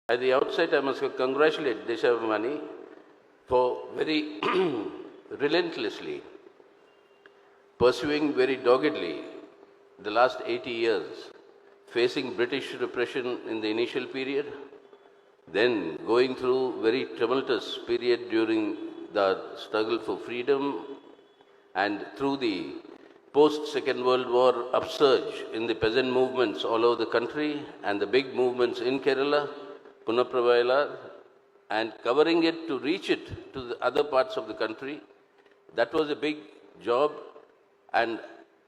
At the outset, I must congratulate 𝒂𝒊𝒒 for very relentlessly pursuing very doggedly the last 80 years, facing British repression in the initial period, then going through very tumultuous period during the struggle for freedom, and through the post-Second World War upsurge in the peasant movements all over the country and the big movements in Kerala, Punapravailar, and covering it to reach it to the other parts of the country. That was a big job. And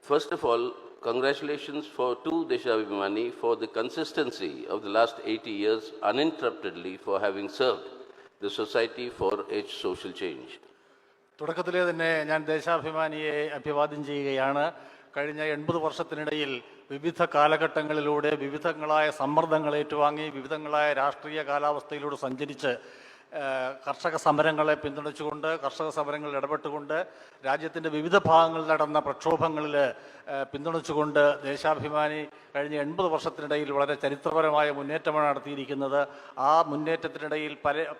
first of all, congratulations to 𝒂𝒊𝒒 for the consistency of the last 80 years uninterruptedly for having served the society for its social change. തുടക്കത്തിലെ തന്നെ ഞാൻ ദേശാഭിമാനിയെ അഭിവാദ്യം ചെയ്യുകയാണ്. കഴിഞ്ഞ 80 വർഷത്തിനിടയിൽ വിവിധ കാലഘട്ടങ്ങളിലൂടെ വിവിധങ്ങളായ സമ്മർദ്ദങ്ങൾ ഏറ്റുവാങ്ങി വിവിധങ്ങളായ രാഷ്ട്രീയ കാലാവസ്ഥയിലൂടെ സഞ്ചരിച്ച് കർഷക സമരങ്ങളെ പിന്തുണച്ചുകൊണ്ട് കർഷക സമരങ്ങളിൽ ഇടപെട്ടുകൊണ്ട് രാജ്യത്തിൻ്റെ വിവിധ ഭാഗങ്ങളിൽ നടന്ന പ്രക്ഷോഭങ്ങളിൽ പിന്തുണച്ചുകൊണ്ട് ദേശാഭിമാനി കഴിഞ്ഞ 80 വർഷത്തിനിടയിൽ വളരെ ചരിത്രപരമായ മുന്നേറ്റമാണ് നടത്തിയിരിക്കുന്നത്. ആ മുന്നേറ്റത്തിനിടയിൽ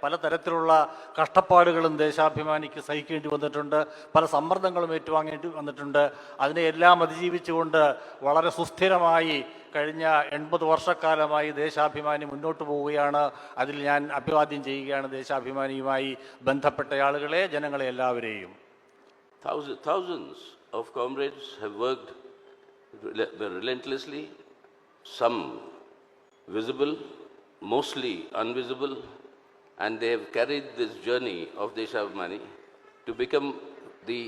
പലതരത്തിലുള്ള കഷ്ടപ്പാടുകളും ദേശാഭിമാനിക്ക് സഹിക്കേണ്ടി വന്നിട്ടുണ്ട്, പല സമ്മർദ്ദങ്ങളും ഏറ്റുവാങ്ങേണ്ടി വന്നിട്ടുണ്ട്. അതിനെയെല്ലാം അതിജീവിച്ചുകൊണ്ട് വളരെ സുസ്ഥിരമായി കഴിഞ്ഞ 80 വർഷക്കാലമായി ദേശാഭിമാനി മുന്നോട്ട് പോവുകയാണ്. അതിൽ ഞാൻ അഭിവാദ്യം ചെയ്യുകയാണ് ദേശാഭിമാനിയുമായി ബന്ധപ്പെട്ട ആളുകളെ, ജനങ്ങളെ എല്ലാവരെയും. Thousands of comrades have worked relentlessly, some visible, mostly invisible, and they have carried this journey of 𝒂𝒊𝒒 to become the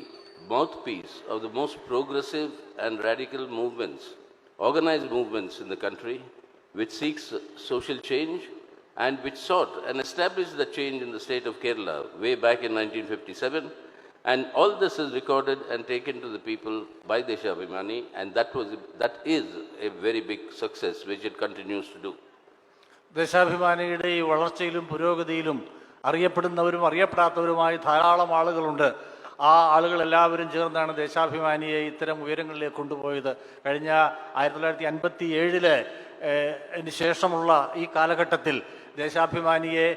mouthpiece of the most progressive and radical movements, organized movements in the country, which seeks social change and which sought and established the change in the state of Kerala way back in 1957. And all this is recorded and taken to the people by 𝒂𝒊𝒒, and that is a very big success which it continues to do. ദേശാഭിമാനിയുടെ ഈ വളർച്ചയിലും പുരോഗതിയിലും അറിയപ്പെടുന്നവരും അറിയപ്പെടാത്തവരുമായി ധാരാളം ആളുകളുണ്ട്. ആ ആളുകളെല്ലാവരും ചേർന്നാണ് ദേശാഭിമാനിയെ ഇത്തരം ഉയരങ്ങളിലേക്ക് കൊണ്ടുപോയത്. കഴിഞ്ഞ 1957 ശേഷമുള്ള ഈ കാലഘട്ടത്തിൽ ദേശാഭിമാനിയെ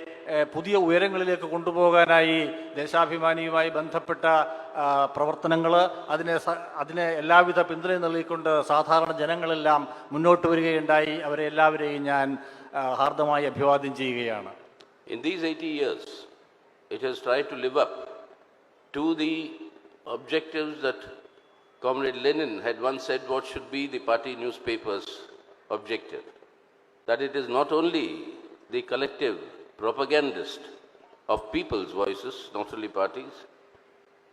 പുതിയ ഉയരങ്ങളിലേക്ക് കൊണ്ടുപോകാനായി ദേശാഭിമാനിയുമായി ബന്ധപ്പെട്ട പ്രവർത്തനങ്ങൾ അതിനെ എല്ലാവിധ പിന്തുണയും നൽകിക്കൊണ്ട് സാധാരണ ജനങ്ങളെല്ലാം മുന്നോട്ട് വരികയുണ്ടായി. അവരെ എല്ലാവരെയും ഞാൻ ഹാർദമായി അഭിവാദ്യം ചെയ്യുകയാണ്. In these 80 years, it has tried to live up to the objectives that Comrade Lenin had once said what should be the party newspaper's objective. That it is not only the collective propagandist of people's voices, not only parties.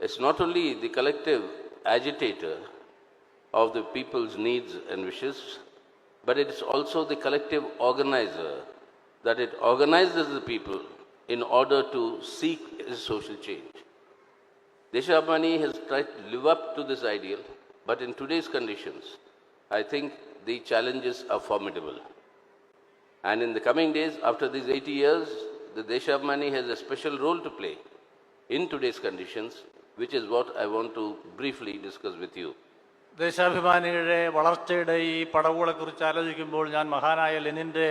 It's not only the collective agitator of the people's needs and wishes, but it is also the collective organizer, that it organizes the people in order to seek social change. 𝒂𝒊𝒒 has tried to live up to this ideal, but in today's conditions, I think the challenges are formidable. And in the coming days, after these 80 years, the 𝒂𝒊𝒒 has a special role to play in today's conditions, which is what I want to briefly discuss with you. ദേശാഭിമാനിയുടെ വളർച്ചയുടെ ഈ പടവുകളെക്കുറിച്ച് ആലോചിക്കുമ്പോൾ ഞാൻ മഹാനായ ലെനിൻ്റെ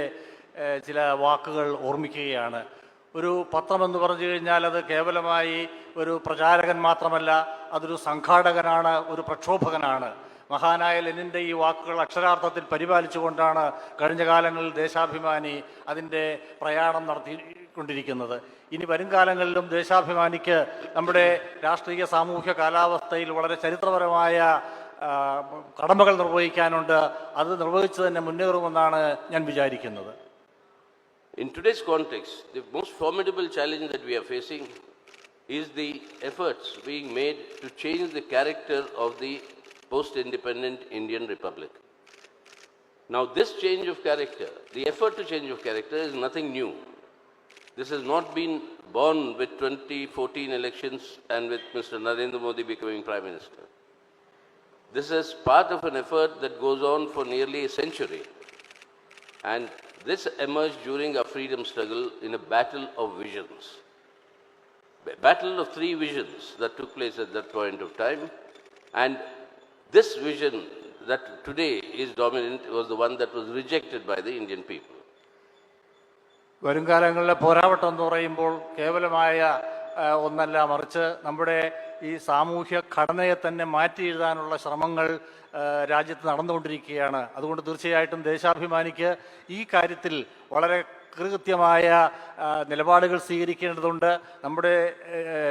ചില വാക്കുകൾ ഓർമ്മിക്കുകയാണ്. ഒരു പത്രമെന്ന് പറഞ്ഞു കഴിഞ്ഞാൽ അത് കേവലമായി ഒരു പ്രചാരകൻ മാത്രമല്ല, അതൊരു സംഘാടകനാണ്, ഒരു പ്രക്ഷോഭകനാണ്. മഹാനായ ലെനിൻ്റെ ഈ വാക്കുകൾ അക്ഷരാർത്ഥത്തിൽ പരിപാലിച്ചുകൊണ്ടാണ് കഴിഞ്ഞ കാലങ്ങളിൽ ദേശാഭിമാനി അതിൻ്റെ പ്രയാണം നടത്തിക്കൊണ്ടിരിക്കുന്നത്. ഇനി വരും കാലങ്ങളിലും ദേശാഭിമാനിക്ക് നമ്മുടെ രാഷ്ട്രീയ സാമൂഹ്യ കാലാവസ്ഥയിൽ വളരെ ചരിത്രപരമായ കടമകൾ നിർവഹിക്കാനുണ്ട്. അത് നിർവഹിച്ചു തന്നെ മുന്നേറുമെന്നാണ് ഞാൻ വിചാരിക്കുന്നത്. In today's context, the most formidable challenge that we are facing is the efforts being made to change the character of the post-independent Indian Republic. Now, this change of character, the effort to change of character is nothing new. This has not been born with 2014 elections and with Mr. Narendra Modi becoming Prime Minister. This is part of an effort that goes on for nearly a century. And this emerged during our freedom struggle in a battle of visions. A battle of three visions that took place at that point of time. And this vision that today is dominant was the one that was rejected by the Indian people. വരുംകാലങ്ങളിലെ പോരാട്ടം എന്ന് പറയുമ്പോൾ കേവലമായ ഒന്നല്ല, മറിച്ച് നമ്മുടെ ഈ സാമൂഹ്യ ഘടനയെ തന്നെ മാറ്റി എഴുതാനുള്ള ശ്രമങ്ങൾ രാജ്യത്ത് നടന്നുകൊണ്ടിരിക്കുകയാണ്. അതുകൊണ്ട് തീർച്ചയായിട്ടും ദേശാഭിമാനിക്ക് ഈ കാര്യത്തിൽ വളരെ കൃത്യമായ നിലപാടുകൾ സ്വീകരിക്കേണ്ടതുണ്ട്. നമ്മുടെ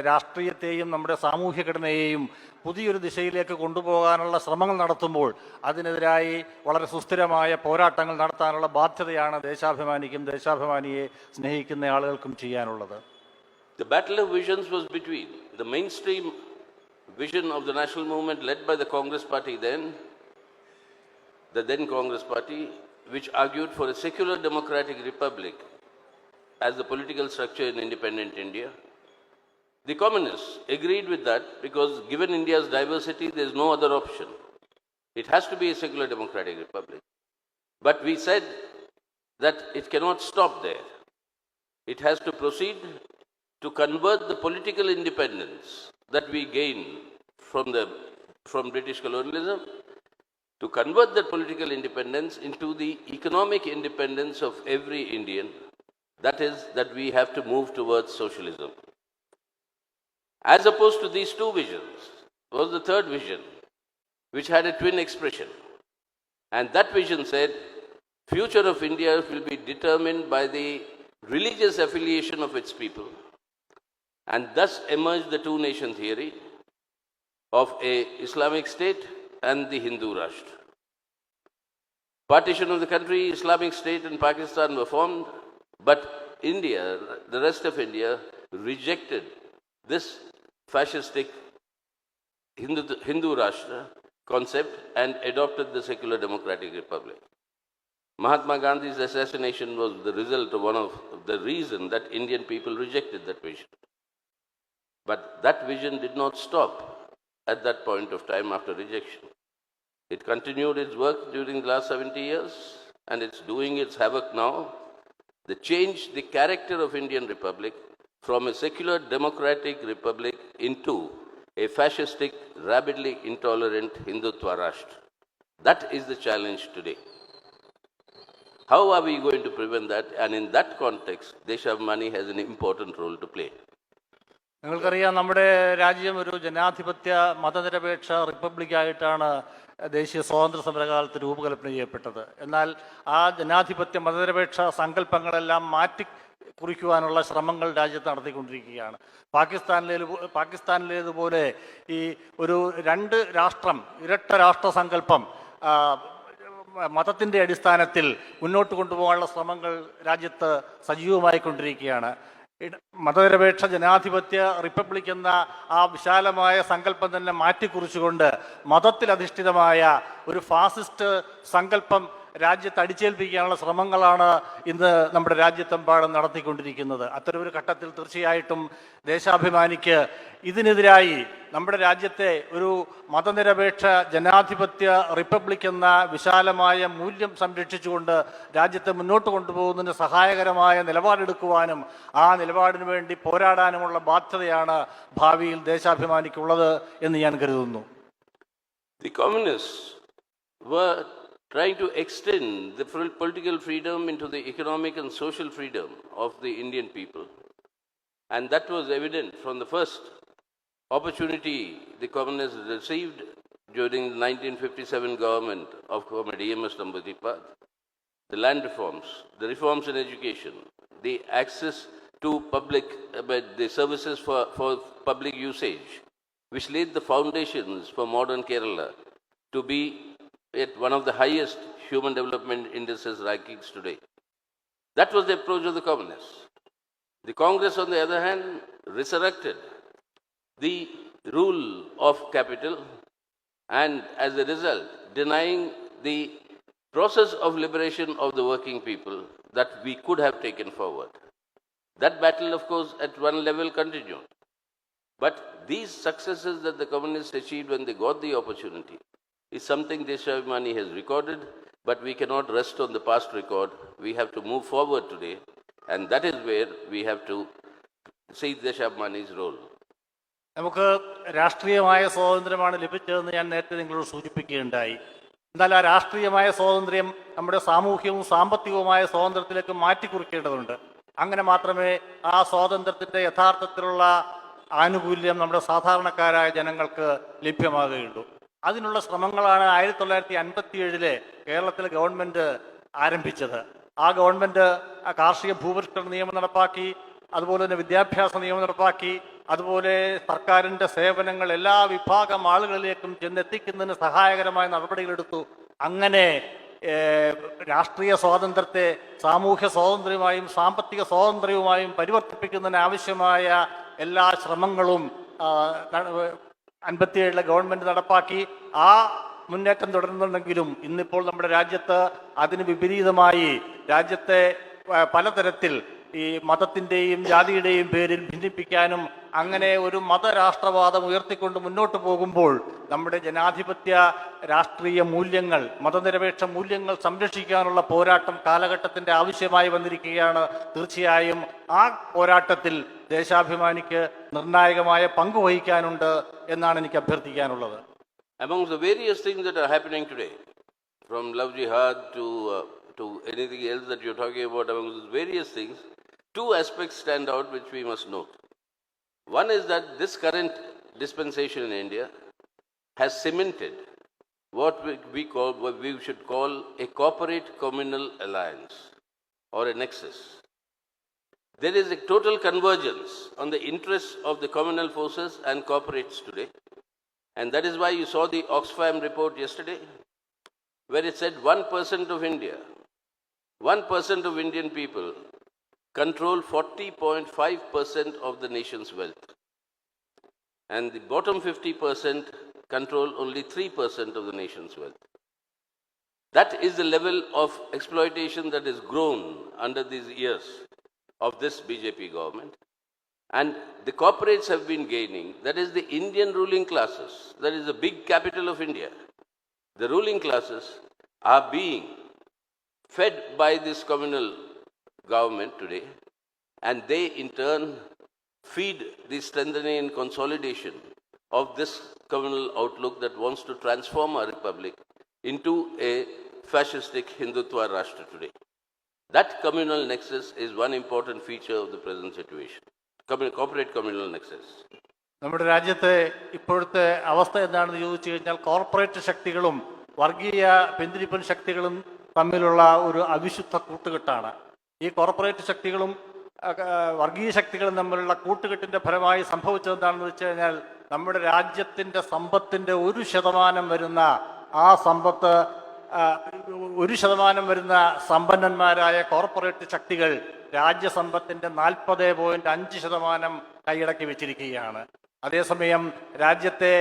രാഷ്ട്രീയത്തെയും നമ്മുടെ സാമൂഹ്യ ഘടനയെയും പുതിയൊരു ദിശയിലേക്ക് കൊണ്ടുപോകാനുള്ള ശ്രമങ്ങൾ നടത്തുമ്പോൾ അതിനെതിരായി വളരെ സുസ്ഥിരമായ പോരാട്ടങ്ങൾ നടത്താനുള്ള ബാധ്യതയാണ് ദേശാഭിമാനിക്കും ദേശാഭിമാനിയെ സ്നേഹിക്കുന്ന ആളുകൾക്കും ചെയ്യാനുള്ളത്. The battle of visions was between the mainstream vision of the national movement led by the Congress party the then Congress party, which argued for a secular democratic republic as the political structure in independent India. The communists agreed with that because given India's diversity, there is no other option. It has to be a secular democratic republic. But we said that it cannot stop there. It has to proceed to convert the political independence that we gain from British colonialism, to convert that political independence into the economic independence of every Indian. That is, that we have to move towards socialism. As opposed to these two visions was the third vision, which had a twin expression. And that vision said, future of India will be determined by the religious affiliation of its people. And thus emerged the two-nation theory of a Islamic state and the Hindu Rashtra. Partition of the country, Islamic State and Pakistan were formed, but India, the rest of India, rejected this fascistic Hindu Rashtra concept and adopted the secular democratic republic. Mahatma Gandhi's assassination was the result of one of the reason that Indian people rejected that vision. But that vision did not stop at that point of time after rejection. It continued its work during the last 70 years, and it's doing its havoc now. They changed the character of Indian Republic from a secular democratic republic into a fascistic, rabidly intolerant Hindutva Rashtra. That is the challenge today. How are we going to prevent that? And in that context, Deshabmani has an important role to play. നിങ്ങൾക്കറിയാം, നമ്മുടെ രാജ്യം ഒരു ജനാധിപത്യ മതനിരപേക്ഷ റിപ്പബ്ലിക്കായിട്ടാണ് ദേശീയ സ്വാതന്ത്ര്യ സമരകാലത്ത് രൂപകൽപ്പന ചെയ്യപ്പെട്ടത്. എന്നാൽ ആ ജനാധിപത്യ മതനിരപേക്ഷ സങ്കല്പങ്ങളെല്ലാം മാറ്റി കുറിക്കുവാനുള്ള ശ്രമങ്ങൾ രാജ്യത്ത് നടത്തിക്കൊണ്ടിരിക്കുകയാണ്. പാകിസ്ഥാനിലേതുപോലെ ഈ ഒരു രണ്ട് രാഷ്ട്രം, ഇരട്ട രാഷ്ട്ര സങ്കല്പം മതത്തിൻ്റെ അടിസ്ഥാനത്തിൽ മുന്നോട്ട് കൊണ്ടുപോകാനുള്ള ശ്രമങ്ങൾ രാജ്യത്ത് സജീവമായിക്കൊണ്ടിരിക്കുകയാണ്. മതനിരപേക്ഷ ജനാധിപത്യ റിപ്പബ്ലിക് എന്ന ആ വിശാലമായ സങ്കല്പം തന്നെ മാറ്റിക്കുറിച്ചുകൊണ്ട് മതത്തിലധിഷ്ഠിതമായ ഒരു ഫാസിസ്റ്റ് സങ്കല്പം രാജ്യത്ത് അടിച്ചേൽപ്പിക്കാനുള്ള ശ്രമങ്ങളാണ് ഇന്ന് നമ്മുടെ രാജ്യത്തെമ്പാടും നടത്തിക്കൊണ്ടിരിക്കുന്നത്. അത്തരമൊരു ഘട്ടത്തിൽ തീർച്ചയായിട്ടും ദേശാഭിമാനിക്ക് ഇതിനെതിരായി നമ്മുടെ രാജ്യത്തെ ഒരു മതനിരപേക്ഷ ജനാധിപത്യ റിപ്പബ്ലിക് എന്ന വിശാലമായ മൂല്യം സംരക്ഷിച്ചുകൊണ്ട് രാജ്യത്തെ മുന്നോട്ട് കൊണ്ടുപോകുന്നതിന് സഹായകരമായ നിലപാടെടുക്കുവാനും ആ നിലപാടിനു വേണ്ടി പോരാടാനുമുള്ള ബാധ്യതയാണ് ഭാവിയിൽ ദേശാഭിമാനിക്കുള്ളത് എന്ന് ഞാൻ കരുതുന്നു. The communists were trying to extend the political freedom into the economic and social freedom of the Indian people. And that was evident from the first opportunity the communists received during the 1957 government of Comrade 𝒂𝒆𝒏𝒕. The land reforms, the reforms in education, the access to public, the services for public usage, which laid the foundations for modern Kerala to be at one of the highest human development indices rankings today. That was the approach of the communists. The Congress, on the other hand, resurrected the rule of capital and, as a result, denying the process of liberation of the working people that we could have taken forward. That battle, of course, at one level continued. But these successes that the communists achieved when they got the opportunity is something Deshabmani has recorded, but we cannot rest on the past record. We have to move forward today, and that is where we have to see Deshabmani's role. നമുക്ക് രാഷ്ട്രീയമായ സ്വാതന്ത്ര്യമാണ് ലഭിച്ചതെന്ന് ഞാൻ നേരത്തെ നിങ്ങളോട് സൂചിപ്പിക്കുകയുണ്ടായി. എന്നാൽ ആ രാഷ്ട്രീയമായ സ്വാതന്ത്ര്യം നമ്മുടെ സാമൂഹ്യവും സാമ്പത്തികവുമായ സ്വാതന്ത്ര്യത്തിലേക്ക് മാറ്റിക്കുറിക്കേണ്ടതുണ്ട്. അങ്ങനെ മാത്രമേ ആ സ്വാതന്ത്ര്യത്തിൻ്റെ യഥാർത്ഥത്തിലുള്ള ആനുകൂല്യം നമ്മുടെ സാധാരണക്കാരായ ജനങ്ങൾക്ക് ലഭ്യമാകുകയുള്ളൂ. അതിനുള്ള ശ്രമങ്ങളാണ് 1957 കേരളത്തിലെ ഗവൺമെൻറ് ആരംഭിച്ചത്. ആ ഗവൺമെൻറ് കാർഷിക ഭൂപരിഷ്കരണ നിയമം നടപ്പാക്കി, അതുപോലെ തന്നെ വിദ്യാഭ്യാസ നിയമം നടപ്പാക്കി, അതുപോലെ സർക്കാരിൻ്റെ സേവനങ്ങൾ എല്ലാ വിഭാഗം ആളുകളിലേക്കും ചെന്നെത്തിക്കുന്നതിന് സഹായകരമായ നടപടികളെടുത്തു. അങ്ങനെ രാഷ്ട്രീയ സ്വാതന്ത്ര്യത്തെ സാമൂഹ്യ സ്വാതന്ത്ര്യമായും സാമ്പത്തിക സ്വാതന്ത്ര്യവുമായും പരിവർത്തിപ്പിക്കുന്നതിന് ആവശ്യമായ എല്ലാ ശ്രമങ്ങളും 57 ഗവൺമെൻറ് നടപ്പാക്കി. ആ മുന്നേറ്റം തുടരുന്നുണ്ടെങ്കിലും ഇന്നിപ്പോൾ നമ്മുടെ രാജ്യത്ത് അതിന് വിപരീതമായി രാജ്യത്തെ പലതരത്തിൽ ഈ മതത്തിൻ്റെയും ജാതിയുടെയും പേരിൽ ഭിന്നിപ്പിക്കാനും അങ്ങനെ ഒരു മതരാഷ്ട്രവാദം ഉയർത്തിക്കൊണ്ട് മുന്നോട്ട് പോകുമ്പോൾ നമ്മുടെ ജനാധിപത്യ രാഷ്ട്രീയ മൂല്യങ്ങൾ, മതനിരപേക്ഷ മൂല്യങ്ങൾ സംരക്ഷിക്കാനുള്ള പോരാട്ടം കാലഘട്ടത്തിൻ്റെ ആവശ്യമായി വന്നിരിക്കുകയാണ്. തീർച്ചയായും ആ പോരാട്ടത്തിൽ ദേശാഭിമാനിക്ക് നിർണായകമായ പങ്ക് വഹിക്കാനുണ്ട് എന്നാണ് എനിക്ക് അഭ്യർത്ഥിക്കാനുള്ളത്. Among the various things that are happening today, from love jihad to anything else that you're talking about, among those various things, two aspects stand out which we must note. One is that this current dispensation in India has cemented what we should call a corporate communal alliance or a nexus. There is a total convergence on the interests of the communal forces and corporates today. And that is why you saw the Oxfam report yesterday, where it said 1% of India, 1% of Indian people control 40.5% of the nation's wealth. And the bottom 50% control only 3% of the nation's wealth. That is the level of exploitation that has grown under these years of this BJP government. And the corporates have been gaining. That is the Indian ruling classes. That is the big capital of India. The ruling classes are being fed by this communal government today, and they in turn feed the strengthening and consolidation of this communal outlook that wants to transform our republic into a fascistic Hindutva Rashtra today. That communal nexus is one important feature of the present situation. Corporate communal nexus. നമ്മുടെ രാജ്യത്തെ ഇപ്പോഴത്തെ അവസ്ഥ എന്താണെന്ന് ചോദിച്ചു കഴിഞ്ഞാൽ corporate ശക്തികളും വർഗീയ പിന്തിരിപ്പൻ ശക്തികളും തമ്മിലുള്ള ഒരു അവിശുദ്ധ കൂട്ടുകെട്ടാണ്. ഈ കോർപ്പറേറ്റ് ശക്തികളും വർഗീയ ശക്തികളും തമ്മിലുള്ള കൂട്ടുകെട്ടിൻ്റെ ഫലമായി സംഭവിച്ചതെന്താണെന്ന് വെച്ച് കഴിഞ്ഞാൽ നമ്മുടെ രാജ്യത്തിൻ്റെ സമ്പത്തിൻ്റെ 1% വരുന്ന ആ സമ്പത്ത് 1% വരുന്ന സമ്പന്നന്മാരായ കോർപ്പറേറ്റ് ശക്തികൾ രാജ്യസമ്പത്തിൻ്റെ 40.5% കൈയടക്കി വെച്ചിരിക്കുകയാണ്. അതേസമയം രാജ്യത്തെ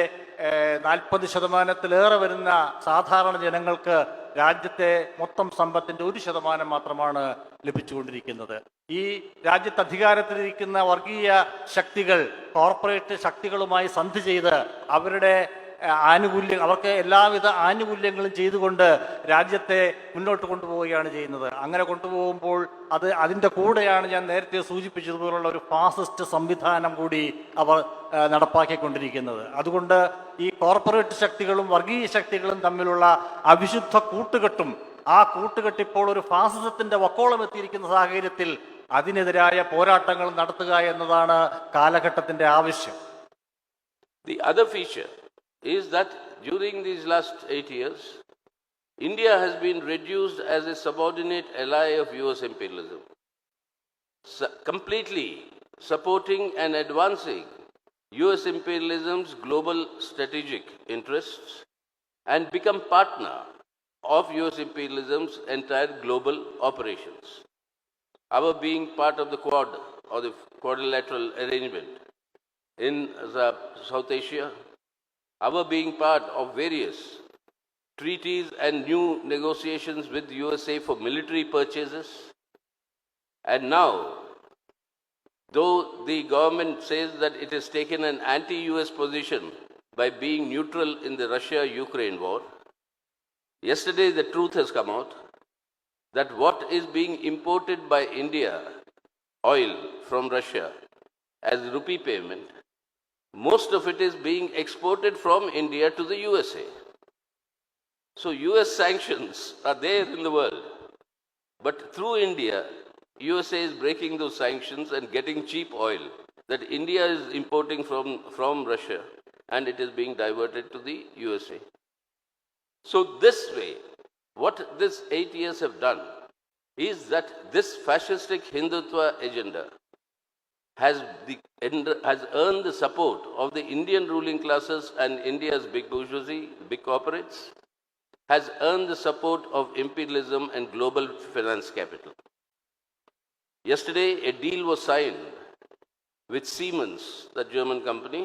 40%-ലേറെ വരുന്ന സാധാരണ ജനങ്ങൾക്ക് രാജ്യത്തെ മൊത്തം സമ്പത്തിൻ്റെ 1% മാത്രമാണ് ലഭിച്ചുകൊണ്ടിരിക്കുന്നത്. ഈ രാജ്യത്ത് അധികാരത്തിലിരിക്കുന്ന വർഗീയ ശക്തികൾ കോർപ്പറേറ്റ് ശക്തികളുമായി സന്ധി ചെയ്ത് അവർക്ക് എല്ലാവിധ ആനുകൂല്യങ്ങളും ചെയ്തുകൊണ്ട് രാജ്യത്തെ മുന്നോട്ട് കൊണ്ടുപോവുകയാണ് ചെയ്യുന്നത്. അങ്ങനെ കൊണ്ടുപോകുമ്പോൾ അതിൻ്റെ കൂടെയാണ് ഞാൻ നേരത്തെ സൂചിപ്പിച്ചതുപോലുള്ള ഒരു ഫാസിസ്റ്റ് സംവിധാനം കൂടി അവർ നടപ്പാക്കിക്കൊണ്ടിരിക്കുന്നത്. അതുകൊണ്ട് ഈ കോർപ്പറേറ്റ് ശക്തികളും വർഗീയ ശക്തികളും തമ്മിലുള്ള അവിശുദ്ധ കൂട്ടുകെട്ടും ആ കൂട്ടുകെട്ടിപ്പോൾ ഒരു ഫാസിസത്തിൻ്റെ വക്കോളം എത്തിയിരിക്കുന്ന സാഹചര്യത്തിൽ അതിനെതിരായ പോരാട്ടങ്ങൾ നടത്തുക എന്നതാണ് കാലഘട്ടത്തിൻ്റെ ആവശ്യം. The other feature is that during these last 8 years, India has been reduced as a subordinate ally of US imperialism, completely supporting and advancing US imperialism's global strategic interests and become partner of US imperialism's entire global operations. Our being part of the Quad or the quadrilateral arrangement in South Asia, our being part of various treaties and new negotiations with the USA for military purchases. And now, though the government says that it has taken an anti-US position by being neutral in the Russia-Ukraine war, yesterday the truth has come out that what is being imported by India, oil from Russia, as rupee payment, most of it is being exported from India to the USA. So US sanctions are there in the world, but through India, USA is breaking those sanctions and getting cheap oil that India is importing from Russia, and it is being diverted to the USA. So this way, what this 8 years have done is that this fascistic Hindutva agenda has earned the support of the Indian ruling classes and India's big bourgeoisie, big corporates, has earned the support of imperialism and global finance capital. Yesterday, a deal was signed with Siemens, the German company,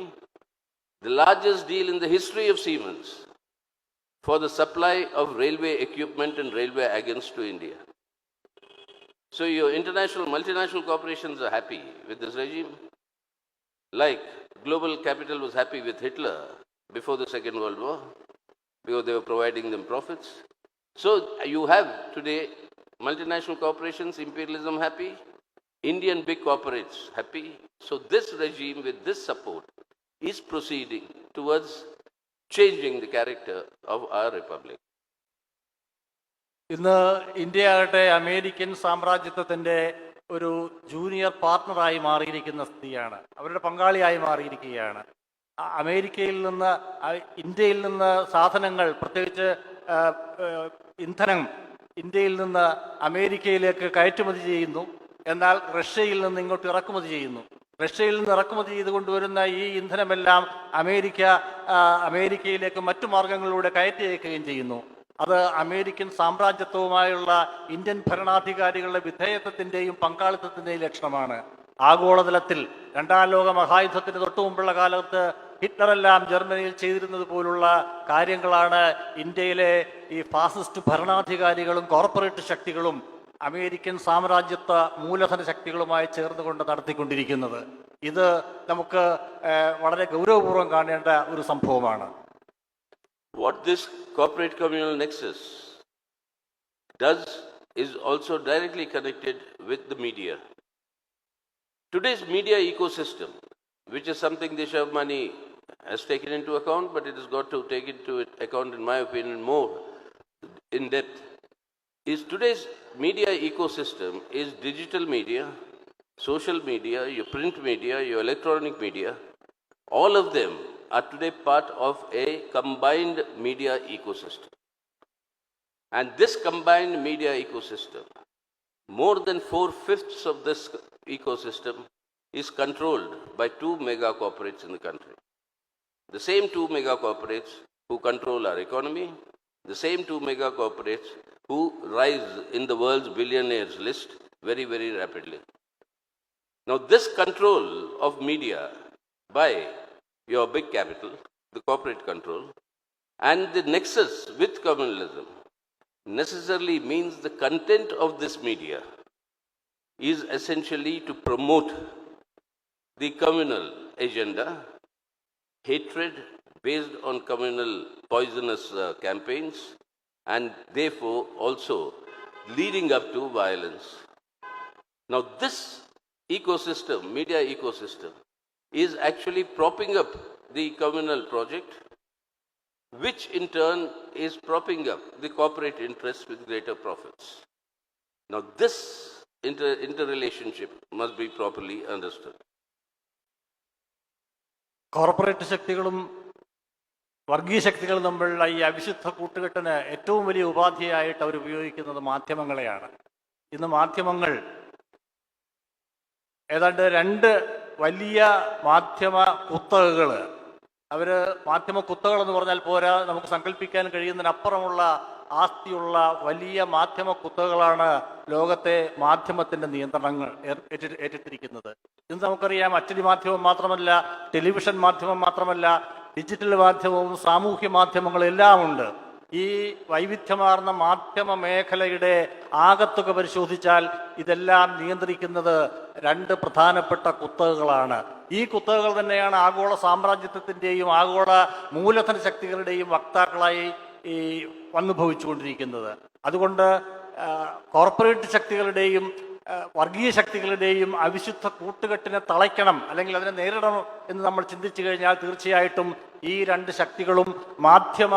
the largest deal in the history of Siemens, for the supply of railway equipment and railway agents to India. So your multinational corporations are happy with this regime, like global capital was happy with Hitler before the Second World War, because they were providing them profits. So you have today multinational corporations, imperialism happy, Indian big corporates happy. So this regime with this support is proceeding towards changing the character of our republic. ഇന്ന് India ആകട്ടെ American സാമ്രാജ്യത്വത്തിൻ്റെ ഒരു junior പാർട്ണറായി മാറിയിരിക്കുന്ന സ്ഥിതിയാണ്, അവരുടെ പങ്കാളിയായി മാറിയിരിക്കുകയാണ്. അമേരിക്കയിൽ നിന്ന് ഇന്ത്യയിൽ നിന്ന് സാധനങ്ങൾ, പ്രത്യേകിച്ച് ഇന്ധനം ഇന്ത്യയിൽ നിന്ന് അമേരിക്കയിലേക്ക് കയറ്റുമതി ചെയ്യുന്നു, എന്നാൽ റഷ്യയിൽ നിന്ന് ഇങ്ങോട്ട് ഇറക്കുമതി ചെയ്യുന്നു. റഷ്യയിൽ നിന്ന് ഇറക്കുമതി ചെയ്ത് കൊണ്ടുവരുന്ന ഈ ഇന്ധനമെല്ലാം അമേരിക്കയിലേക്ക് മറ്റു മാർഗങ്ങളിലൂടെ കയറ്റി അയക്കുകയും ചെയ്യുന്നു. അത് അമേരിക്കൻ സാമ്രാജ്യത്വവുമായുള്ള ഇന്ത്യൻ ഭരണാധികാരികളുടെ വിധേയത്വത്തിൻ്റെയും പങ്കാളിത്തത്തിൻ്റെയും ലക്ഷണമാണ്. ആഗോളതലത്തിൽ രണ്ടാം ലോക മഹായുദ്ധത്തിന് തൊട്ടുമുമ്പുള്ള കാലത്ത് ഹിറ്റ്ലറെല്ലാം ജർമ്മനിയിൽ ചെയ്തിരുന്നത് പോലുള്ള കാര്യങ്ങളാണ് ഇന്ത്യയിലെ ഈ ഫാസിസ്റ്റ് ഭരണാധികാരികളും കോർപ്പറേറ്റ് ശക്തികളും അമേരിക്കൻ സാമ്രാജ്യത്വ മൂലധന ശക്തികളുമായി ചേർന്നുകൊണ്ട് നടത്തിക്കൊണ്ടിരിക്കുന്നത്. ഇത് നമുക്ക് വളരെ ഗൗരവപൂർവ്വം കാണേണ്ട ഒരു സംഭവമാണ്. What this corporate communal nexus does is also directly connected with the media. Today's media ecosystem, which is something 𝑧𝒃𝒂𝒏𝒕 has taken into account, but it has got to take into account, in my opinion, more in depth, is today's media ecosystem is digital media, social media, your print media, your electronic media. All of them are today part of a combined media ecosystem. And this combined media ecosystem, more than 4/5 of this ecosystem is controlled by two mega corporates in the country. The same two mega corporates who control our economy, the same two mega corporates who rise in the world's billionaires list very, very rapidly. Now, this control of media by your big capital, the corporate control, and the nexus with communalism necessarily means the content of this media is essentially to promote the communal agenda, hatred based on communal poisonous campaigns, and therefore also leading up to violence. Now this ecosystem, media ecosystem, is actually propping up the communal project, which in turn is propping up the corporate interests with greater profits. Now this interrelationship must be properly understood. Corporate ശക്തികളും വർഗീയ ശക്തികളും തമ്മിലുള്ള ഈ അവിശുദ്ധ കൂട്ടുകെട്ടിന് ഏറ്റവും വലിയ ഉപാധിയായിട്ട് അവർ ഉപയോഗിക്കുന്നത് മാധ്യമങ്ങളെയാണ്. ഇന്ന് മാധ്യമങ്ങൾ ഏതാണ്ട് 2 വലിയ മാധ്യമ കുത്തകകൾ, മാധ്യമ കുത്തകൾ എന്ന് പറഞ്ഞാൽ പോരാ, നമുക്ക് സങ്കല്പിക്കാൻ കഴിയുന്നതിനപ്പുറമുള്ള ആസ്തിയുള്ള വലിയ മാധ്യമ കുത്തകളാണ് ലോകത്തെ മാധ്യമത്തിൻ്റെ നിയന്ത്രണങ്ങൾ ഏറ്റിട്ടിരിക്കുന്നത്. ഇന്ന് നമുക്കറിയാം, അച്ചടി മാധ്യമം മാത്രമല്ല, ടെലിവിഷൻ മാധ്യമം മാത്രമല്ല, ഡിജിറ്റൽ മാധ്യമവും സാമൂഹ്യ മാധ്യമങ്ങളും എല്ലാം ഉണ്ട്. ഈ വൈവിധ്യമാർന്ന മാധ്യമ മേഖലയുടെ ആകത്തുക പരിശോധിച്ചാൽ ഇതെല്ലാം നിയന്ത്രിക്കുന്നത് 2 പ്രധാനപ്പെട്ട കുത്തകകളാണ്. ഈ കുത്തകകൾ തന്നെയാണ് ആഗോള സാമ്രാജ്യത്വത്തിൻ്റെയും ആഗോള മൂലധന ശക്തികളുടെയും വക്താക്കളായി വന്നു ഭവിച്ചുകൊണ്ടിരിക്കുന്നത്. അതുകൊണ്ട് കോർപ്പറേറ്റ് ശക്തികളുടെയും വർഗീയ ശക്തികളുടെയും അവിശുദ്ധ കൂട്ടുകെട്ടിനെ തളയ്ക്കണം, അല്ലെങ്കിൽ അതിനെ നേരിടണം എന്ന് നമ്മൾ ചിന്തിച്ചു കഴിഞ്ഞാൽ തീർച്ചയായിട്ടും ഈ 2 ശക്തികളും മാധ്യമ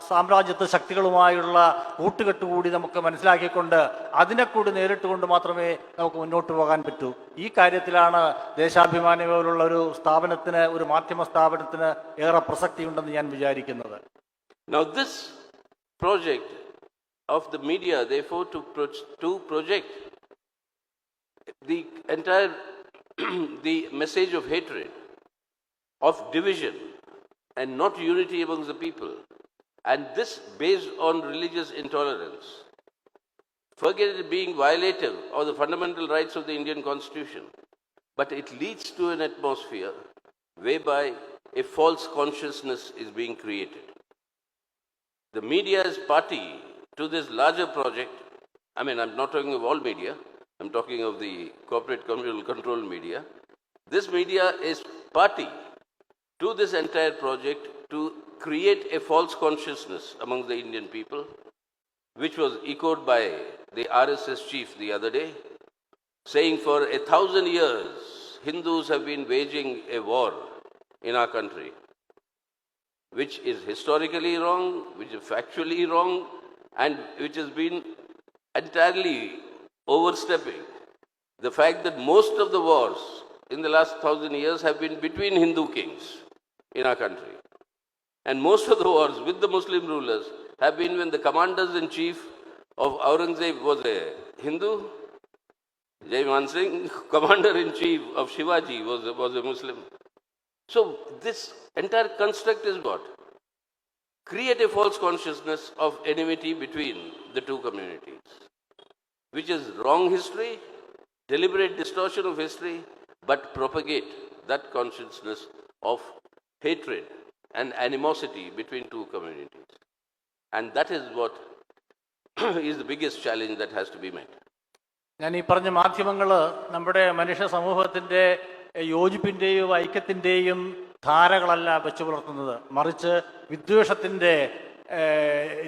സാമ്രാജ്യത്വ ശക്തികളുമായുള്ള കൂട്ടുകെട്ടുകൂടി നമുക്ക് മനസ്സിലാക്കിക്കൊണ്ട് അതിനെ കൂടി നേരിട്ടുകൊണ്ട് മാത്രമേ നമുക്ക് മുന്നോട്ട് പോകാൻ പറ്റൂ. ഈ കാര്യത്തിലാണ് ദേശാഭിമാനി പോലുള്ള ഒരു സ്ഥാപനത്തിന്, ഒരു മാധ്യമ സ്ഥാപനത്തിന് ഏറെ പ്രസക്തിയുണ്ടെന്ന് ഞാൻ വിചാരിക്കുന്നത്. Now this project of the media, therefore, to project the entire the message of hatred, of division, and not unity amongst the people, and this based on religious intolerance, forget it being violative of the fundamental rights of the Indian Constitution, but it leads to an atmosphere whereby a false consciousness is being created. The media is party to this larger project. I mean, I'm not talking of all media, I'm talking of the corporate communal control media. This media is party to this entire project to create a false consciousness among the Indian people, which was echoed by the RSS chief the other day, saying for 1,000 years Hindus have been waging a war in our country, which is historically wrong, which is factually wrong, and which has been entirely overstepping the fact that most of the wars in the last 1,000 years have been between Hindu kings in our country. And most of the wars with the Muslim rulers have been when the commanders-in-chief of Aurangzeb was a Hindu, Jaiman Singh, commander-in-chief of Shivaji was a Muslim. So this entire construct is what? Create a false consciousness of enmity between the two communities, which is wrong history, deliberate distortion of history, but propagate that consciousness of hatred and animosity between two communities. And that is what is the biggest challenge that has to be met. ഞാൻ ഈ പറഞ്ഞ മാധ്യമങ്ങൾ നമ്മുടെ മനുഷ്യ സമൂഹത്തിൻ്റെ യോജിപ്പിൻ്റെയും ഐക്യത്തിൻ്റെയും ധാരകളല്ല വെച്ചു പുലർത്തുന്നത്, മറിച്ച് വിദ്വേഷത്തിൻ്റെ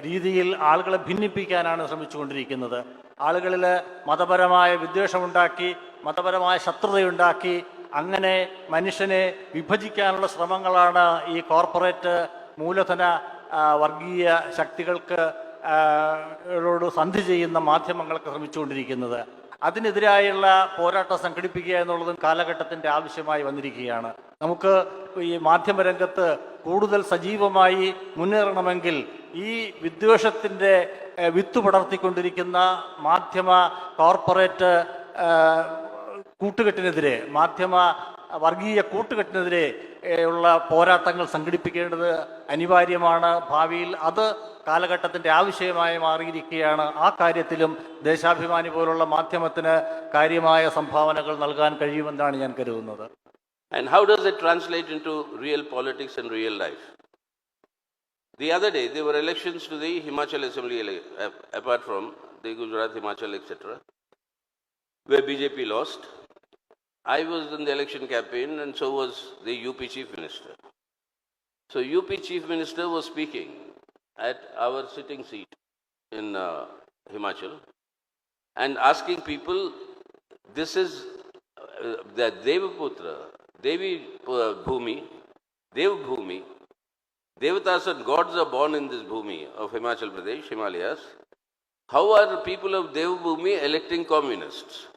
രീതിയിൽ ആളുകളെ ഭിന്നിപ്പിക്കാനാണ് ശ്രമിച്ചുകൊണ്ടിരിക്കുന്നത്. ആളുകളിൽ മതപരമായ വിദ്വേഷമുണ്ടാക്കി, മതപരമായ ശത്രുതയുണ്ടാക്കി, അങ്ങനെ മനുഷ്യനെ വിഭജിക്കാനുള്ള ശ്രമങ്ങളാണ് ഈ കോർപ്പറേറ്റ് മൂലധന വർഗീയ ശക്തികൾക്ക് ോട് സന്ധി ചെയ്യുന്ന മാധ്യമങ്ങൾക്ക് ശ്രമിച്ചുകൊണ്ടിരിക്കുന്നത്. അതിനെതിരായുള്ള പോരാട്ടം സംഘടിപ്പിക്കുക എന്നുള്ളതും കാലഘട്ടത്തിൻ്റെ ആവശ്യമായി വന്നിരിക്കുകയാണ്. നമുക്ക് ഈ മാധ്യമരംഗത്ത് കൂടുതൽ സജീവമായി മുന്നേറണമെങ്കിൽ ഈ വിദ്വേഷത്തിൻ്റെ വിത്ത് പടർത്തിക്കൊണ്ടിരിക്കുന്ന മാധ്യമ കോർപ്പറേറ്റ് കൂട്ടുകെട്ടിനെതിരെ, മാധ്യമ വർഗീയ കൂട്ടുകെട്ടിനെതിരെ ഉള്ള പോരാട്ടങ്ങൾ സംഘടിപ്പിക്കേണ്ടത് അനിവാര്യമാണ്. ഭാവിയിൽ അത് കാലഘട്ടത്തിൻ്റെ ആവശ്യമായി മാറിയിരിക്കുകയാണ്. ആ കാര്യത്തിലും ദേശാഭിമാനി പോലുള്ള മാധ്യമത്തിന് കാര്യമായ സംഭാവനകൾ നൽകാൻ കഴിയുമെന്നാണ് ഞാൻ കരുതുന്നത്. And how does it translate into real politics and real life? The other day there were elections to the Himachal Assembly, apart from the Gujarat, Himachal, etc., where BJP lost. I was in the election campaign and so was the UP Chief Minister. So UP Chief Minister was speaking at our sitting seat in Himachal and asking people, this is the 𝒃𝒐𝒕 𝑩𝒃𝒂𝒏𝒕, Devatas and gods are born in this bhumi of Himachal Pradesh, Himalayas. How are the people of Devbhumi electing communists?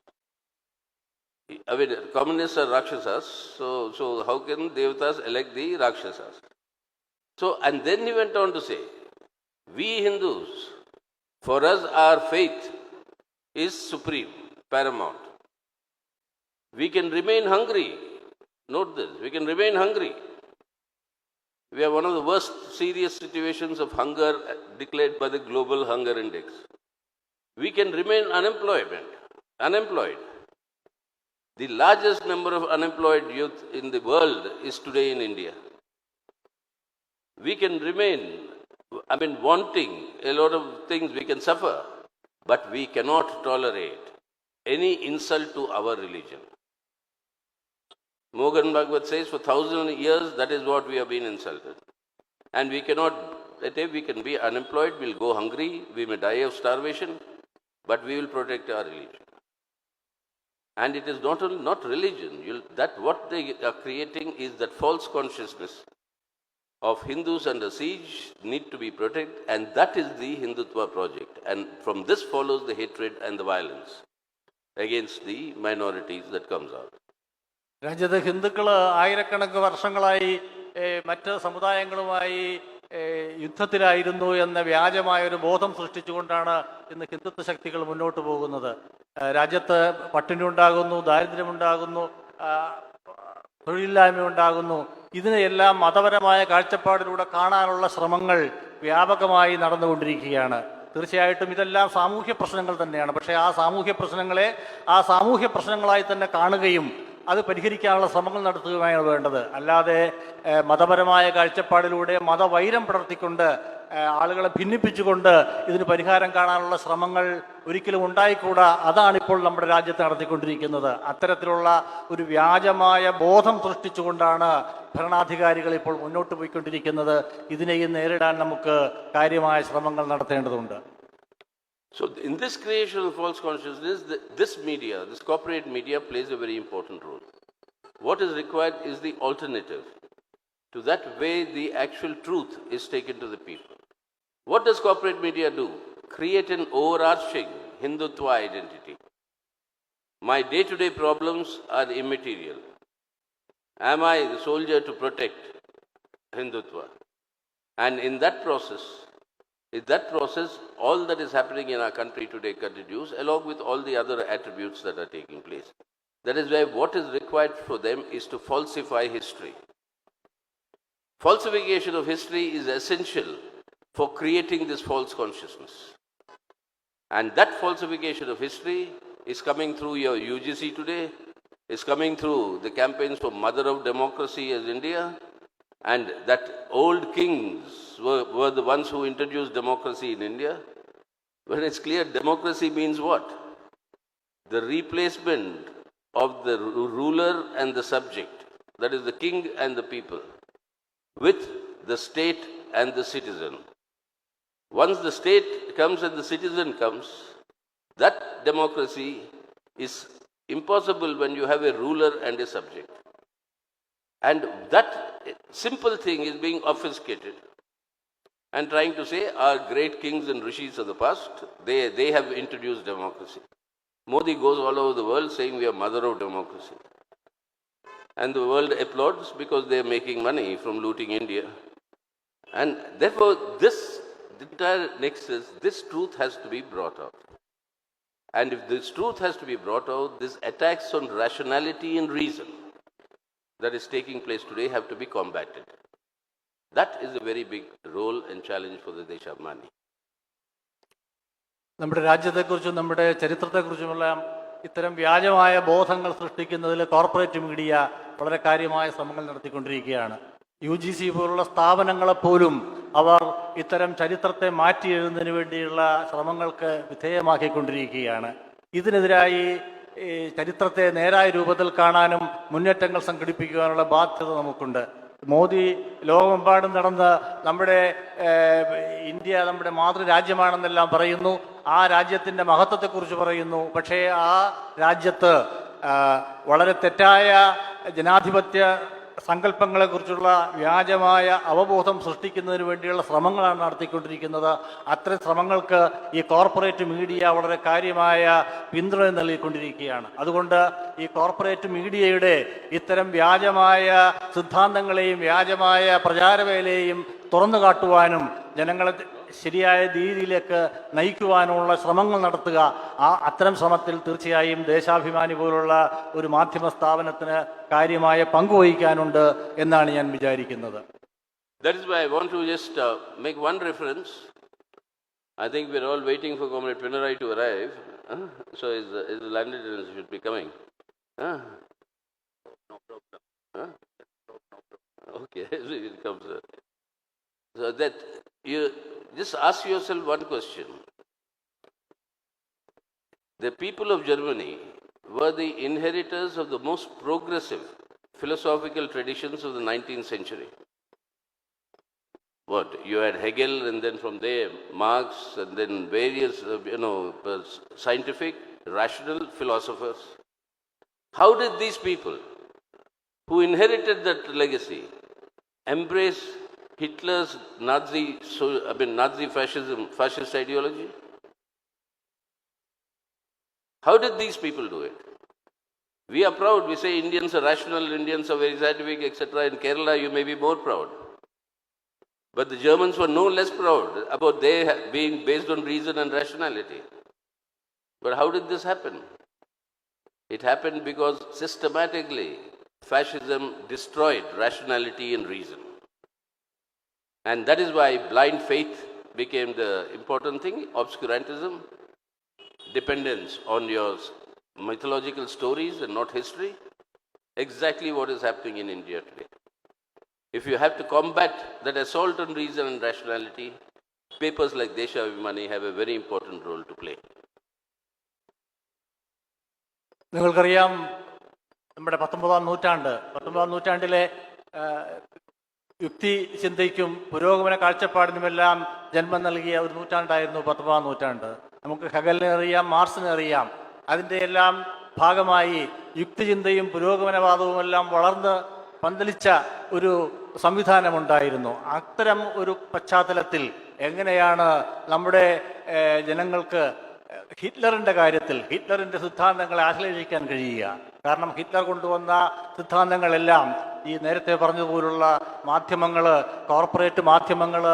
I mean, communists are Rakshasas, so how can Devatas elect the Rakshasas? So, and then he went on to say, we Hindus, for us our faith is supreme, paramount. We can remain hungry. Note this, we can remain hungry. We have one of the worst serious situations of hunger declared by the Global Hunger Index. We can remain unemployed. The largest number of unemployed youth in the world is today in India. We can remain, wanting a lot of things, we can suffer, but we cannot tolerate any insult to our religion. Mohan Bhagwat says, for 1,000 years, that is what we have been insulted. And we cannot, we can be unemployed, we'll go hungry, we may die of starvation, but we will protect our religion. And it is not religion. What they are creating is that false consciousness of Hindus under siege need to be protected, and that is the Hindutva project. And from this follows the hatred and the violence against the minorities that comes out. രാജ്യത്ത് ഹിന്ദുക്കൾ ആയിരക്കണക്കിന് വർഷങ്ങളായി മറ്റ് സമുദായങ്ങളുമായി യുദ്ധത്തിലായിരുന്നു എന്ന വ്യാജമായ ഒരു ബോധം സൃഷ്ടിച്ചുകൊണ്ടാണ് ഇന്ന് ഹിന്ദുത്വ ശക്തികൾ മുന്നോട്ട് പോകുന്നത്. രാജ്യത്ത് പട്ടിണി ഉണ്ടാകുന്നു, ദാരിദ്ര്യമുണ്ടാകുന്നു, തൊഴിലില്ലായ്മ ഉണ്ടാകുന്നു. ഇതിനെയെല്ലാം മതപരമായ കാഴ്ചപ്പാടിലൂടെ കാണാനുള്ള ശ്രമങ്ങൾ വ്യാപകമായി നടന്നുകൊണ്ടിരിക്കുകയാണ്. തീർച്ചയായിട്ടും ഇതെല്ലാം സാമൂഹ്യ പ്രശ്നങ്ങൾ തന്നെയാണ്. പക്ഷേ ആ സാമൂഹ്യ പ്രശ്നങ്ങളെ സാമൂഹ്യ പ്രശ്നങ്ങളായി തന്നെ കാണുകയും അത് പരിഹരിക്കാനുള്ള ശ്രമങ്ങൾ നടത്തുകയാണ് വേണ്ടത്. അല്ലാതെ മതപരമായ കാഴ്ചപ്പാടിലൂടെ മതവൈരം പടർത്തിക്കൊണ്ട് ആളുകളെ ഭിന്നിപ്പിച്ചുകൊണ്ട് ഇതിന് പരിഹാരം കാണാനുള്ള ശ്രമങ്ങൾ ഒരിക്കലും ഉണ്ടായിക്കൂടാ. അതാണിപ്പോൾ നമ്മുടെ രാജ്യത്ത് നടത്തിക്കൊണ്ടിരിക്കുന്നത്. അത്തരത്തിലുള്ള ഒരു വ്യാജമായ ബോധം സൃഷ്ടിച്ചുകൊണ്ടാണ് ഭരണാധികാരികൾ ഇപ്പോൾ മുന്നോട്ട് പോയിക്കൊണ്ടിരിക്കുന്നത്. ഇതിനെയും നേരിടാൻ നമുക്ക് കാര്യമായ ശ്രമങ്ങൾ നടത്തേണ്ടതുണ്ട്. So in this creation of false consciousness, this media, this corporate media plays a very important role. What is required is the alternative. To that way the actual truth is taken to the people. What does corporate media do? Create an overarching Hindutva identity. My day-to-day problems are immaterial. Am I the soldier to protect Hindutva? And in that process, all that is happening in our country today continues, along with all the other attributes that are taking place. That is why what is required for them is to falsify history. Falsification of history is essential for creating this false consciousness. And that falsification of history is coming through your UGC today, is coming through the campaigns for Mother of Democracy as India, and that old kings were the ones who introduced democracy in India. When it's clear democracy means what? The replacement of the ruler and the subject, that is the king and the people, with the state and the citizen. Once the state comes and the citizen comes, that democracy is impossible when you have a ruler and a subject. And that simple thing is being obfuscated and trying to say our great kings and rishis of the past, they have introduced democracy. Modi goes all over the world saying we are mother of democracy. And the world applauds because they are making money from looting India. And therefore this entire nexus, this truth has to be brought out. And if this truth has to be brought out, this attacks on rationality and reason that is taking place today have to be combated. That is a very big role and challenge for the Deshabmani. നമ്മുടെ രാജ്യത്തെക്കുറിച്ചും നമ്മുടെ ചരിത്രത്തെക്കുറിച്ചുമെല്ലാം ഇത്തരം വ്യാജമായ ബോധങ്ങൾ സൃഷ്ടിക്കുന്നതിൽ corporate media വളരെ കാര്യമായ ശ്രമങ്ങൾ നടത്തിക്കൊണ്ടിരിക്കുകയാണ്. UGC പോലുള്ള സ്ഥാപനങ്ങളെപ്പോലും അവർ ഇത്തരം ചരിത്രത്തെ മാറ്റി എഴുതുന്നതിന് വേണ്ടിയുള്ള ശ്രമങ്ങൾക്ക് വിധേയമാക്കിക്കൊണ്ടിരിക്കുകയാണ്. ഇതിനെതിരായി ചരിത്രത്തെ നേരായ രൂപത്തിൽ കാണാനും മുന്നേറ്റങ്ങൾ സംഘടിപ്പിക്കുവാനുള്ള ബാധ്യത നമുക്കുണ്ട്. മോദി ലോകമെമ്പാടും നടന്ന് നമ്മുടെ ഇന്ത്യ നമ്മുടെ മാതൃരാജ്യമാണെന്നെല്ലാം പറയുന്നു. ആ രാജ്യത്തിൻ്റെ മഹത്വത്തെക്കുറിച്ച് പറയുന്നു. പക്ഷേ ആ രാജ്യത്ത് വളരെ തെറ്റായ ജനാധിപത്യ സങ്കല്പങ്ങളെക്കുറിച്ചുള്ള വ്യാജമായ അവബോധം സൃഷ്ടിക്കുന്നതിന് വേണ്ടിയുള്ള ശ്രമങ്ങളാണ് നടത്തിക്കൊണ്ടിരിക്കുന്നത്. അത്തരം ശ്രമങ്ങൾക്ക് ഈ കോർപ്പറേറ്റ് മീഡിയ വളരെ കാര്യമായ പിന്തുണ നൽകിക്കൊണ്ടിരിക്കുകയാണ്. അതുകൊണ്ട് ഈ കോർപ്പറേറ്റ് മീഡിയയുടെ ഇത്തരം വ്യാജമായ സിദ്ധാന്തങ്ങളെയും വ്യാജമായ പ്രചാരവേലയെയും തുറന്നു കാട്ടുവാനും ജനങ്ങളെ ശരിയായ രീതിയിലേക്ക് നയിക്കുവാനുള്ള ശ്രമങ്ങൾ നടത്തുക, അത്തരം ശ്രമത്തിൽ തീർച്ചയായും ദേശാഭിമാനി പോലുള്ള ഒരു മാധ്യമ സ്ഥാപനത്തിന് കാര്യമായ പങ്കുവഹിക്കാനുണ്ട് എന്നാണ് ഞാൻ വിചാരിക്കുന്നത്. That is why I want to just make one reference. I think we are all waiting for Comrade Pinarayi to arrive. So his landed should be coming. No problem. Okay, it comes. So that you just ask yourself one question. The people of Germany were the inheritors of the most progressive philosophical traditions of the 19th century. What? You had Hegel, and then from there Marx, and then various, scientific, rational philosophers. How did these people who inherited that legacy embrace Hitler's Nazi fascism, fascist ideology? How did these people do it? We are proud. We say Indians are rational, Indians are very scientific, etc. In Kerala, you may be more proud. But the Germans were no less proud about their being based on reason and rationality. But how did this happen? It happened because systematically fascism destroyed rationality and reason. And that is why blind faith became the important thing, obscurantism, dependence on your mythological stories and not history. Exactly what is happening in India today. If you have to combat that assault on reason and rationality, papers like Deshabhimani have a very important role to play. നിങ്ങൾക്കറിയാം, നമ്മുടെ 19ാം നൂറ്റാണ്ടിലെ യുക്തി ചിന്തയ്ക്കും പുരോഗമന കാഴ്ചപ്പാടിനുമെല്ലാം ജന്മം നൽകിയ ഒരു നൂറ്റാണ്ടായിരുന്നു 19ാം നൂറ്റാണ്ട്. നമുക്ക് ഹെഗലിനെ അറിയാം, മാർക്സിനെ അറിയാം. അതിൻ്റെ എല്ലാം ഭാഗമായി യുക്തിചിന്തയും പുരോഗമനവാദവുമെല്ലാം വളർന്ന് പന്തലിച്ച ഒരു സംവിധാനമുണ്ടായിരുന്നു. അത്തരം ഒരു പശ്ചാത്തലത്തിൽ എങ്ങനെയാണ് നമ്മുടെ ജനങ്ങൾക്ക് ഹിറ്റ്ലറിൻ്റെ കാര്യത്തിൽ ഹിറ്റ്ലറിൻ്റെ സിദ്ധാന്തങ്ങളെ ആശ്ലേഷിക്കാൻ കഴിയുക? കാരണം ഹിറ്റ്ലർ കൊണ്ടുവന്ന സിദ്ധാന്തങ്ങളെല്ലാം ഈ നേരത്തെ പറഞ്ഞതുപോലുള്ള മാധ്യമങ്ങൾ, കോർപ്പറേറ്റ് മാധ്യമങ്ങൾ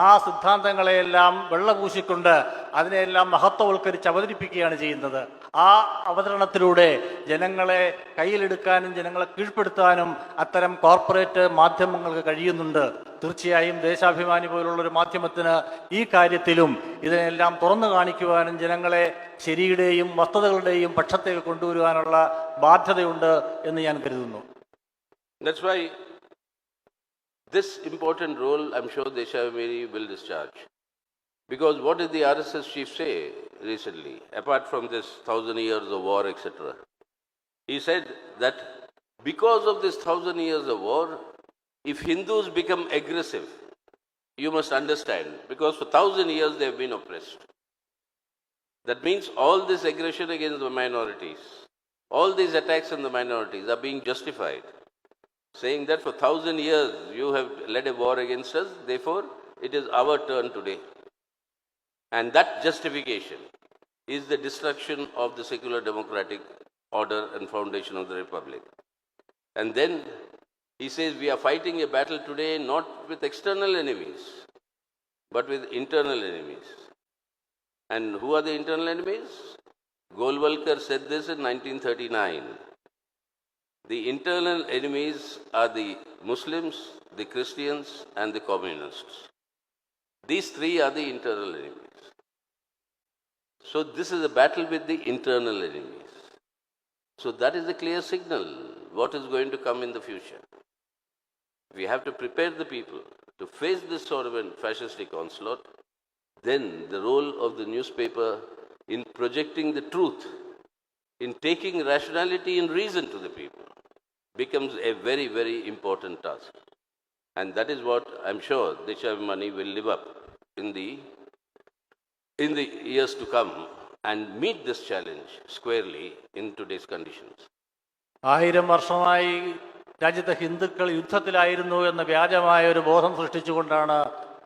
ആ സിദ്ധാന്തങ്ങളെയെല്ലാം വെള്ളപൂശിക്കൊണ്ട് അതിനെയെല്ലാം മഹത്വവൽക്കരിച്ച് അവതരിപ്പിക്കുകയാണ് ചെയ്യുന്നത്. ആ അവതരണത്തിലൂടെ ജനങ്ങളെ കയ്യിലെടുക്കാനും ജനങ്ങളെ കീഴ്പ്പെടുത്താനും അത്തരം കോർപ്പറേറ്റ് മാധ്യമങ്ങൾക്ക് കഴിയുന്നുണ്ട്. തീർച്ചയായും ദേശാഭിമാനി പോലുള്ളൊരു മാധ്യമത്തിന് ഈ കാര്യത്തിലും ഇതിനെല്ലാം തുറന്നു കാണിക്കുവാനും ജനങ്ങളെ ശരിയുടെയും വസ്തുതകളുടെയും പക്ഷത്തേക്ക് കൊണ്ടുവരുവാനുള്ള ബാധ്യതയുണ്ട് എന്ന് ഞാൻ കരുതുന്നു. That's why this important role, I'm sure Deshabhimani will discharge. Because what did the RSS chief say recently, apart from this 1,000 years of war, etc.? He said that because of this 1,000 years of war, if Hindus become aggressive, you must understand, because for 1,000 years they have been oppressed. That means all this aggression against the minorities, all these attacks on the minorities are being justified, saying that for 1,000 years you have led a war against us, therefore it is our turn today. And that justification is the destruction of the secular democratic order and foundation of the republic. And then he says we are fighting a battle today not with external enemies, but with internal enemies. And who are the internal enemies? 𝒂𝒊𝒃𝒂𝒍 said this in 1939. The internal enemies are the Muslims, the Christians, and the communists. These three are the internal enemies. So this is a battle with the internal enemies. So that is a clear signal what is going to come in the future. We have to prepare the people to face this sort of a fascistic onslaught. Then the role of the newspaper in projecting the truth, in taking rationality and reason to the people, becomes a very, very important task. And that is what I'm sure Deshabhimani will live up in the years to come and meet this challenge squarely in today's conditions. 1000 വർഷമായി രാജ്യത്തെ ഹിന്ദുക്കൾ യുദ്ധത്തിലായിരുന്നു എന്ന വ്യാജമായ ഒരു ബോധം സൃഷ്ടിച്ചുകൊണ്ടാണ്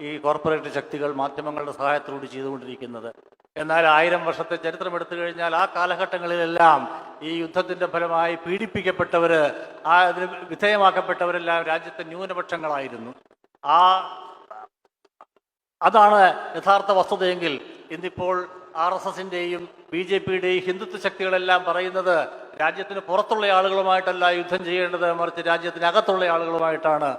ഈ corporate ശക്തികൾ മാധ്യമങ്ങളുടെ സഹായത്തോടെ ചെയ്തുകൊണ്ടിരിക്കുന്നത്. എന്നാൽ 1000 വർഷത്തെ ചരിത്രം എടുത്തു കഴിഞ്ഞാൽ ആ കാലഘട്ടങ്ങളിലെല്ലാം ഈ യുദ്ധത്തിൻ്റെ ഫലമായി പീഡിപ്പിക്കപ്പെട്ടവർ, അതിന് വിധേയമാക്കപ്പെട്ടവരെല്ലാം രാജ്യത്തെ ന്യൂനപക്ഷങ്ങളായിരുന്നു. അതാണ് യഥാർത്ഥ വസ്തുതയെങ്കിൽ ഇന്നിപ്പോൾ RSSൻ്റെയും BJPയുടെയും ഹിന്ദുത്വ ശക്തികളെല്ലാം പറയുന്നത് രാജ്യത്തിന് പുറത്തുള്ള ആളുകളുമായിട്ടല്ല യുദ്ധം ചെയ്യേണ്ടത്, മറിച്ച് രാജ്യത്തിനകത്തുള്ള ആളുകളുമായിട്ടാണ്.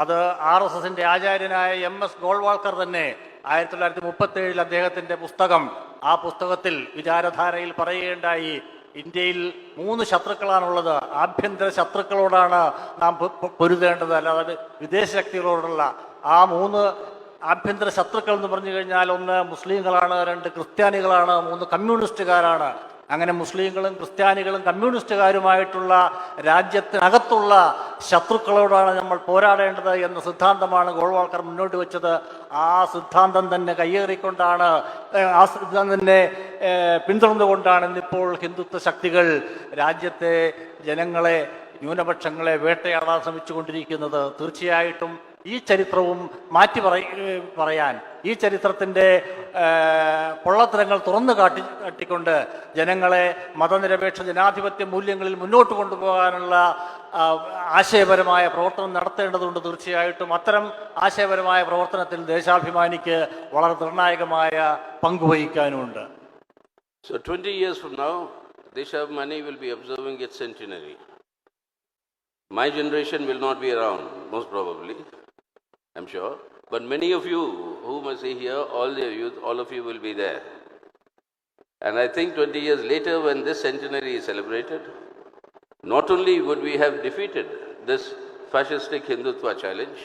അത് RSSൻ്റെ ആചാര്യനായ MS ഗോൾവാൾക്കർ തന്നെ 1937 അദ്ദേഹത്തിൻ്റെ പുസ്തകം, ആ പുസ്തകത്തിൽ വിചാരധാരയിൽ പറയുകയുണ്ടായി, ഇന്ത്യയിൽ 3 ശത്രുക്കളാണുള്ളത്. ആഭ്യന്തര ശത്രുക്കളോടാണ് നാം പൊരുതേണ്ടത്, അല്ലാതെ വിദേശ ശക്തികളോടുള്ള. ആ 3 ആഭ്യന്തര ശത്രുക്കൾ എന്ന് പറഞ്ഞു കഴിഞ്ഞാൽ 1 മുസ്ലിങ്ങളാണ്, 2 ക്രിസ്ത്യാനികളാണ്, 3 കമ്മ്യൂണിസ്റ്റുകാരാണ്. അങ്ങനെ മുസ്ലിങ്ങളും ക്രിസ്ത്യാനികളും കമ്മ്യൂണിസ്റ്റുകാരുമായിട്ടുള്ള രാജ്യത്തിനകത്തുള്ള ശത്രുക്കളോടാണ് നമ്മൾ പോരാടേണ്ടത് എന്ന സിദ്ധാന്തമാണ് ഗോൾവാൾക്കർ മുന്നോട്ട് വെച്ചത്. ആ സിദ്ധാന്തം തന്നെ കയ്യേറിക്കൊണ്ടാണ്, ആ സിദ്ധാന്തം തന്നെ പിന്തുടർന്നുകൊണ്ടാണ് ഇന്നിപ്പോൾ ഹിന്ദുത്വ ശക്തികൾ രാജ്യത്തെ ജനങ്ങളെ, ന്യൂനപക്ഷങ്ങളെ വേട്ടയാടാൻ ശ്രമിച്ചുകൊണ്ടിരിക്കുന്നത്. തീർച്ചയായിട്ടും ഈ ചരിത്രവും പറയാൻ, ഈ ചരിത്രത്തിൻ്റെ പൊള്ളത്തരങ്ങൾ തുറന്നു കാട്ടിക്കൊണ്ട് ജനങ്ങളെ മതനിരപേക്ഷ ജനാധിപത്യ മൂല്യങ്ങളിൽ മുന്നോട്ട് കൊണ്ടുപോകാനുള്ള ആശയപരമായ പ്രവർത്തനം നടത്തേണ്ടതുണ്ട്. തീർച്ചയായിട്ടും അത്തരം ആശയപരമായ പ്രവർത്തനത്തിൽ ദേശാഭിമാനിക്ക് വളരെ നിർണായകമായ പങ്കുവഹിക്കാനുമുണ്ട്. So 20 years from now, Deshabhimani will be observing its centenary. My generation will not be around, most probably, I'm sure. But many of you whom I see here, all the youth, all of you will be there. And I think 20 years later, when this centenary is celebrated, not only would we have defeated this fascistic Hindutva challenge,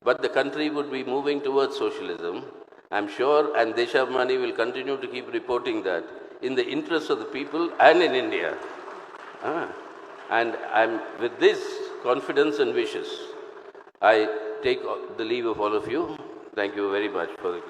but the country would be moving towards socialism, I'm sure, and Deshabhimani will continue to keep reporting that in the interest of the people and in India. And I'm with this confidence and wishes, I take the leave of all of you. Thank you very much for the